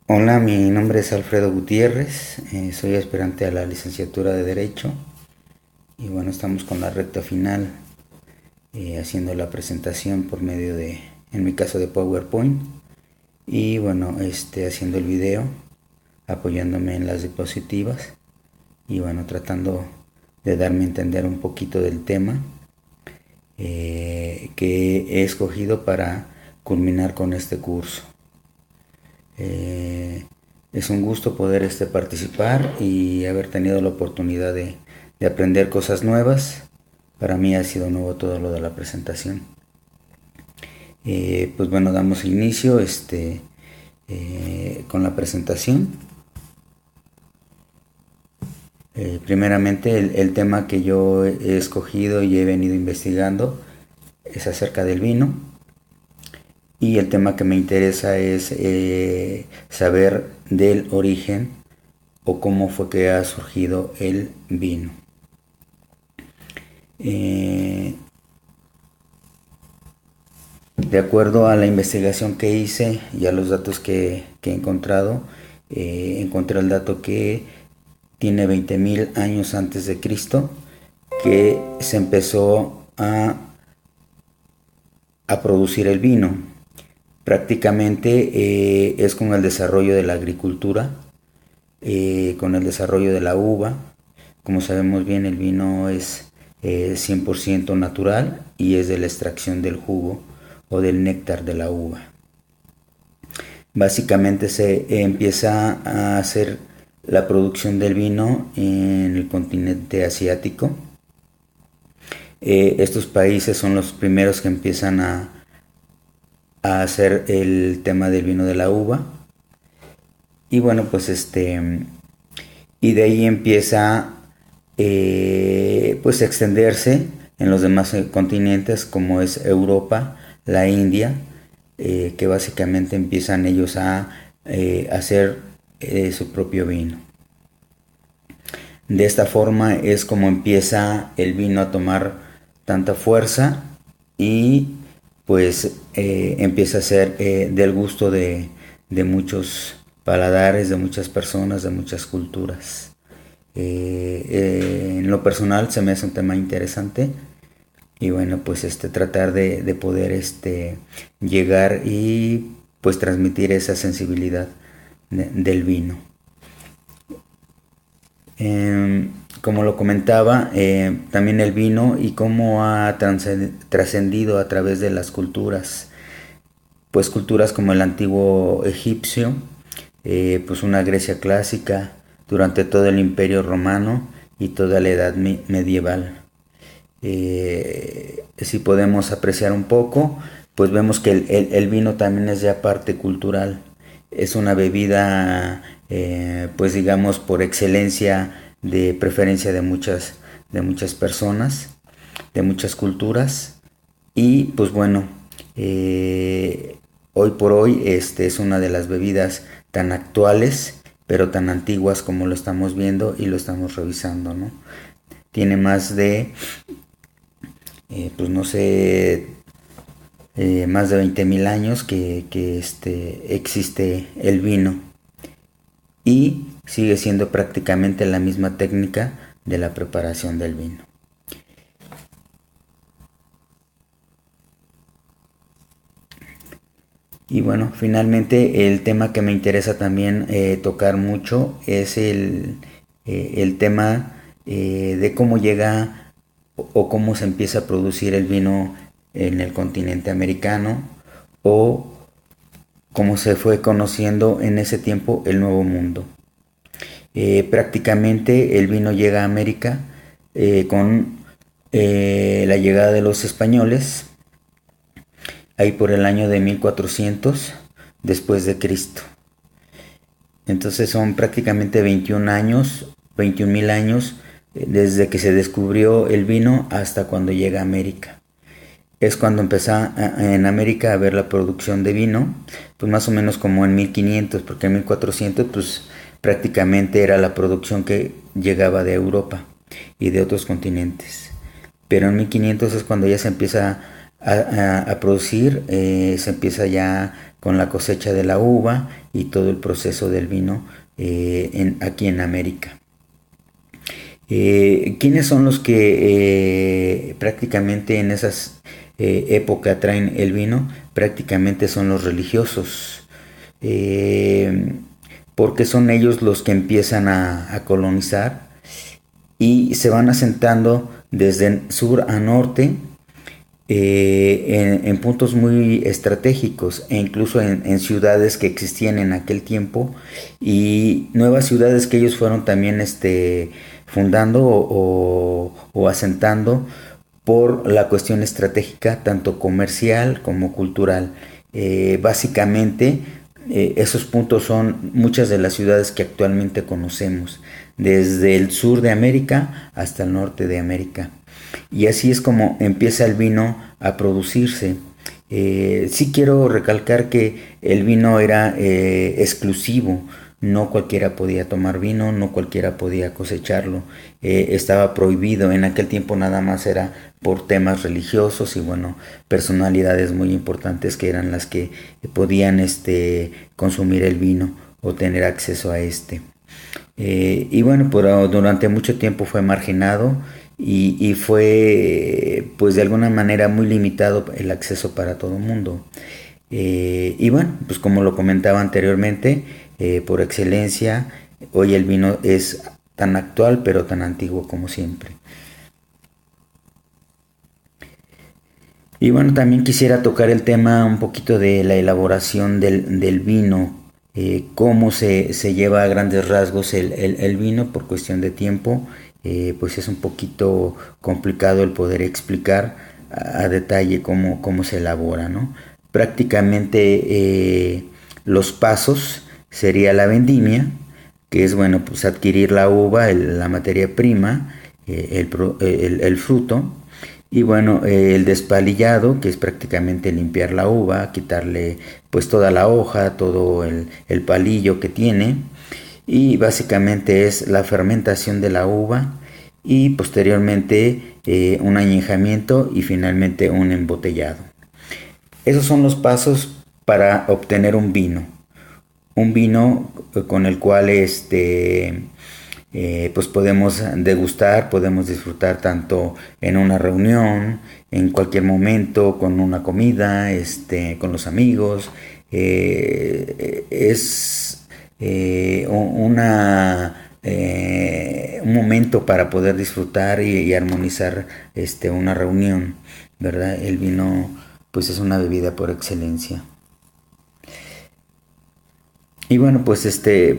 Hola, mi nombre es Alfredo Gutiérrez, soy aspirante a la licenciatura de Derecho y bueno, estamos con la recta final, haciendo la presentación por medio de, en mi caso, de PowerPoint y bueno, haciendo el video, apoyándome en las diapositivas y bueno, tratando de darme a entender un poquito del tema que he escogido para culminar con este curso. Eh, es un gusto poder participar y haber tenido la oportunidad de aprender cosas nuevas. Para mí ha sido nuevo todo lo de la presentación. Pues bueno, damos inicio con la presentación. Primeramente, el tema que yo he escogido y he venido investigando es acerca del vino. Y el tema que me interesa es saber del origen o cómo fue que ha surgido el vino. Eh, de acuerdo a la investigación que hice y a los datos que he encontrado, encontré el dato que tiene 20.000 años antes de Cristo, que se empezó a producir el vino. Prácticamente es con el desarrollo de la agricultura, con el desarrollo de la uva. Como sabemos bien, el vino es 100% natural y es de la extracción del jugo o del néctar de la uva. Básicamente se empieza a hacer la producción del vino en el continente asiático. Estos países son los primeros que empiezan a hacer el tema del vino de la uva. Y bueno, pues y de ahí empieza pues a extenderse en los demás continentes, como es Europa, la India, que básicamente empiezan ellos a hacer su propio vino. De esta forma es como empieza el vino a tomar tanta fuerza y pues empieza a ser del gusto de muchos paladares, de muchas personas, de muchas culturas. En lo personal se me hace un tema interesante y bueno, pues tratar de poder llegar y pues transmitir esa sensibilidad del vino. Como lo comentaba, también el vino y cómo ha trascendido a través de las culturas, pues culturas como el antiguo egipcio, pues una Grecia clásica, durante todo el Imperio Romano y toda la Edad Medieval. Si podemos apreciar un poco, pues vemos que el vino también es ya parte cultural. Es una bebida, pues digamos, por excelencia de preferencia de muchas personas, de muchas culturas. Y pues bueno, hoy por hoy es una de las bebidas tan actuales, pero tan antiguas como lo estamos viendo y lo estamos revisando, ¿no? Tiene más de, pues no sé, más de 20.000 años que existe el vino y sigue siendo prácticamente la misma técnica de la preparación del vino. Y bueno, finalmente el tema que me interesa también tocar mucho es el tema de cómo llega o cómo se empieza a producir el vino en el continente americano o cómo se fue conociendo en ese tiempo el Nuevo Mundo. Prácticamente el vino llega a América con la llegada de los españoles, ahí por el año de 1400 después de Cristo. Entonces son prácticamente 21 años, 21.000 años desde que se descubrió el vino hasta cuando llega a América. Es cuando empezó en América a ver la producción de vino, pues más o menos como en 1500, porque en 1400 pues prácticamente era la producción que llegaba de Europa y de otros continentes. Pero en 1500 es cuando ya se empieza a producir, se empieza ya con la cosecha de la uva y todo el proceso del vino aquí en América. ¿Quiénes son los que prácticamente en esas épocas traen el vino? Prácticamente son los religiosos, porque son ellos los que empiezan a colonizar y se van asentando desde sur a norte, en puntos muy estratégicos e incluso en ciudades que existían en aquel tiempo y nuevas ciudades que ellos fueron también fundando o asentando por la cuestión estratégica tanto comercial como cultural. Básicamente esos puntos son muchas de las ciudades que actualmente conocemos, desde el sur de América hasta el norte de América. Y así es como empieza el vino a producirse. Sí quiero recalcar que el vino era exclusivo, no cualquiera podía tomar vino, no cualquiera podía cosecharlo, estaba prohibido. En aquel tiempo nada más era por temas religiosos y bueno, personalidades muy importantes que eran las que podían consumir el vino o tener acceso a y bueno, durante mucho tiempo fue marginado y fue pues de alguna manera muy limitado el acceso para todo el mundo. Y bueno, pues como lo comentaba anteriormente, por excelencia, hoy el vino es tan actual pero tan antiguo como siempre. Y bueno, también quisiera tocar el tema un poquito de la elaboración del vino, cómo se lleva a grandes rasgos el vino por cuestión de tiempo. Pues es un poquito complicado el poder explicar a detalle cómo se elabora, ¿no? Prácticamente los pasos sería la vendimia, que es bueno, pues adquirir la uva, la materia prima, el fruto, y bueno, el despalillado, que es prácticamente limpiar la uva, quitarle pues toda la hoja, todo el palillo que tiene, y básicamente es la fermentación de la uva y posteriormente un añejamiento y finalmente un embotellado. Esos son los pasos para obtener un vino. Un vino con el cual pues podemos degustar, podemos disfrutar tanto en una reunión, en cualquier momento, con una comida, con los amigos. Es un momento para poder disfrutar y armonizar una reunión, ¿verdad? El vino pues es una bebida por excelencia. Y bueno, pues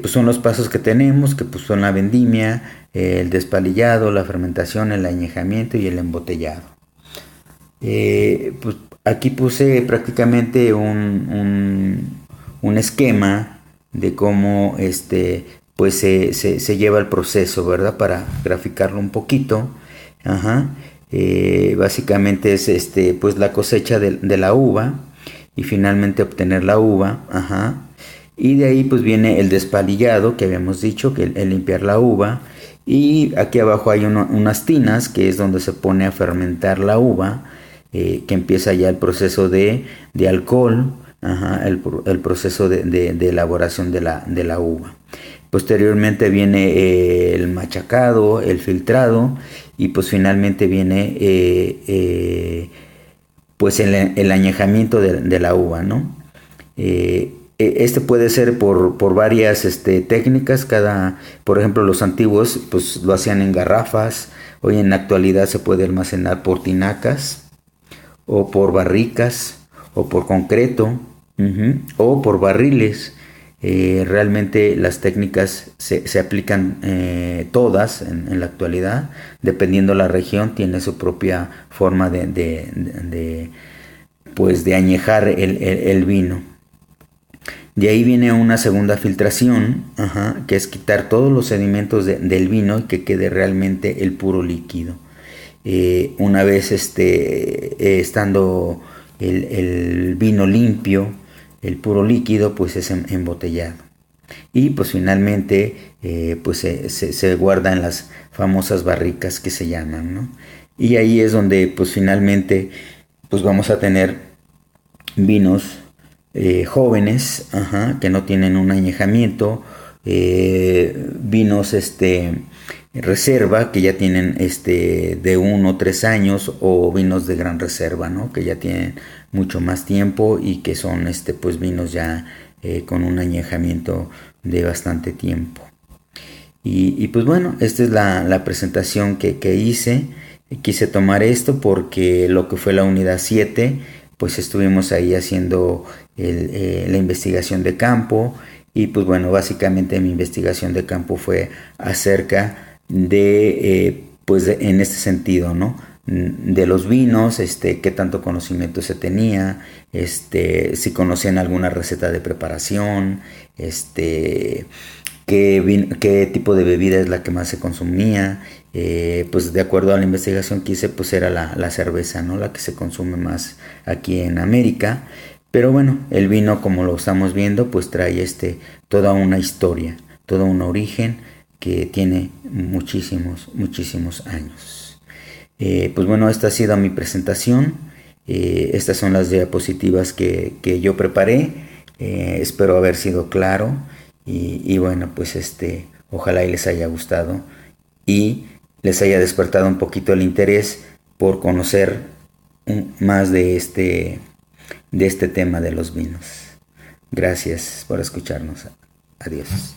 pues son los pasos que tenemos, que pues son la vendimia, el despalillado, la fermentación, el añejamiento y el embotellado. Pues aquí puse prácticamente un esquema de cómo pues se lleva el proceso, ¿verdad? Para graficarlo un poquito. Ajá. Básicamente es pues la cosecha de la uva y finalmente obtener la uva. Ajá. Y de ahí pues viene el despalillado que habíamos dicho, que el limpiar la uva. Y aquí abajo hay unas tinas que es donde se pone a fermentar la uva, que empieza ya el proceso de alcohol, ajá, el proceso de elaboración de la uva. Posteriormente viene el machacado, el filtrado y pues finalmente viene pues el añejamiento de la uva, ¿no? Este puede ser por varias técnicas. Por ejemplo, los antiguos pues lo hacían en garrafas. Hoy en la actualidad se puede almacenar por tinacas o por barricas o por concreto, o por barriles. Realmente las técnicas se aplican todas en la actualidad. Dependiendo la región tiene su propia forma pues de añejar el vino. De ahí viene una segunda filtración, ajá, que es quitar todos los sedimentos del vino y que quede realmente el puro líquido. Una vez estando el vino limpio, el puro líquido, pues es embotellado. Y pues finalmente pues se guarda en las famosas barricas que se llaman, ¿no? Y ahí es donde pues finalmente pues vamos a tener vinos jóvenes, que no tienen un añejamiento, vinos reserva que ya tienen de 1 o 3 años, o vinos de gran reserva, ¿no? Que ya tienen mucho más tiempo y que son pues vinos ya con un añejamiento de bastante tiempo. Y pues bueno, esta es la presentación que hice. Quise tomar esto porque lo que fue la unidad 7, pues estuvimos ahí haciendo la investigación de campo. Y pues bueno, básicamente mi investigación de campo fue acerca de, en este sentido, ¿no? De los vinos, qué tanto conocimiento se tenía, si conocían alguna receta de preparación, qué tipo de bebida es la que más se consumía. Pues de acuerdo a la investigación que hice, pues era la cerveza, ¿no? La que se consume más aquí en América. Pero bueno, el vino, como lo estamos viendo, pues trae toda una historia, todo un origen que tiene muchísimos, muchísimos años. Pues bueno, esta ha sido mi presentación. Estas son las diapositivas que yo preparé. Espero haber sido claro. Y bueno, pues ojalá y les haya gustado y les haya despertado un poquito el interés por conocer más de este tema de los vinos. Gracias por escucharnos. Adiós.